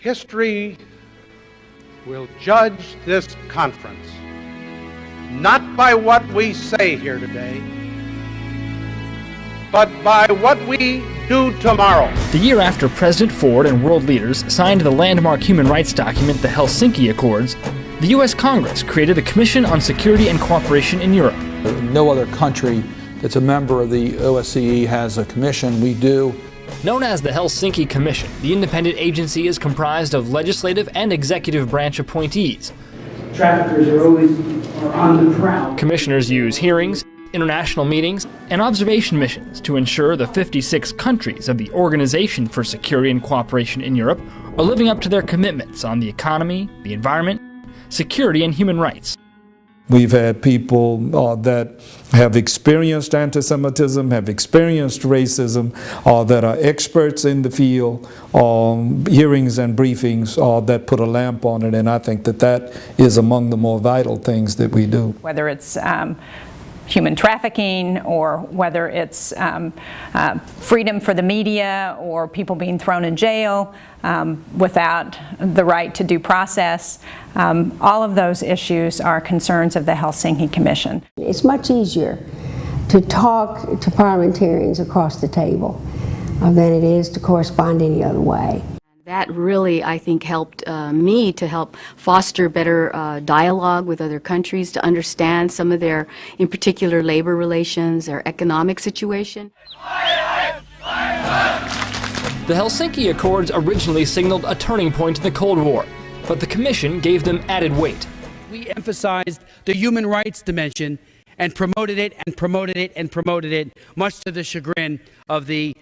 History will judge this conference not by what we say here today, but by what we do tomorrow. The year after President Ford and world leaders signed the landmark human rights document, the Helsinki Accords, the U.S. Congress created the Commission on Security and Cooperation in Europe. No other country that's a member of the OSCE has a commission. We do. Known as the Helsinki Commission, the independent agency is comprised of legislative and executive branch appointees. Traffickers are always on the prowl. Commissioners use hearings, international meetings, and observation missions to ensure the 56 countries of the Organization for Security and Cooperation in Europe are living up to their commitments on the economy, the environment, security, and human rights. We've had people that have experienced anti-Semitism, have experienced racism, that are experts in the field, hearings and briefings that put a lamp on it, and I think that that is among the more vital things that we do. Whether it's human trafficking, or whether it's freedom for the media, or people being thrown in jail without the right to due process. All of those issues are concerns of the Helsinki Commission. It's much easier to talk to parliamentarians across the table than it is to correspond any other way. That really, I think, helped me to help foster better dialogue with other countries, to understand some of their, in particular, labor relations, their economic situation. The Helsinki Accords originally signaled a turning point in the Cold War, but the Commission gave them added weight. We emphasized the human rights dimension and promoted it and promoted it and promoted it, much to the chagrin of the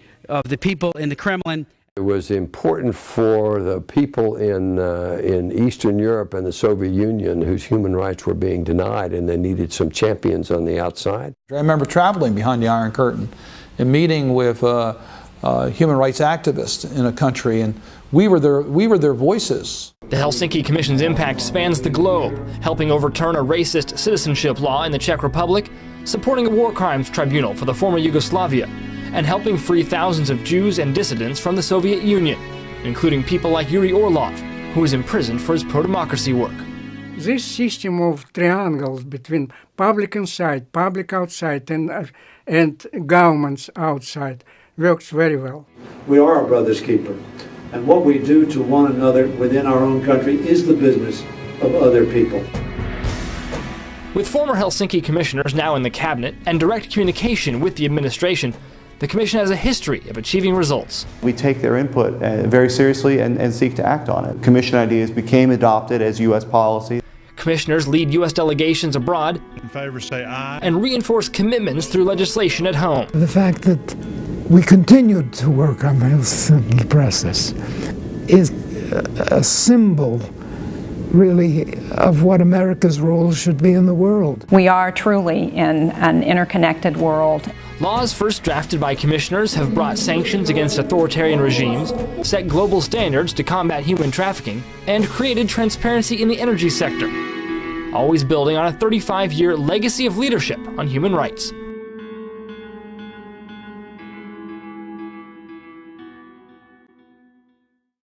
people in the Kremlin. It was important for the people in Eastern Europe and the Soviet Union whose human rights were being denied, and they needed some champions on the outside. I remember traveling behind the Iron Curtain and meeting with human rights activists in a country, and we were their voices. The Helsinki Commission's impact spans the globe, helping overturn a racist citizenship law in the Czech Republic, supporting a war crimes tribunal for the former Yugoslavia, and helping free thousands of Jews and dissidents from the Soviet Union, including people like Yuri Orlov, who was imprisoned for his pro-democracy work. This system of triangles between public inside, public outside, and governments outside works very well. We are a brother's keeper, and what we do to one another within our own country is the business of other people. With former Helsinki commissioners now in the cabinet and direct communication with the administration, the Commission has a history of achieving results. We take their input very seriously and seek to act on it. Commission ideas became adopted as U.S. policy. Commissioners lead U.S. delegations abroad. In favor, say aye. And reinforce commitments through legislation at home. The fact that we continued to work on the Helsinki process is a symbol, really, of what America's role should be in the world. We are truly in an interconnected world. Laws first drafted by commissioners have brought sanctions against authoritarian regimes, set global standards to combat human trafficking, and created transparency in the energy sector, always building on a 35-year legacy of leadership on human rights.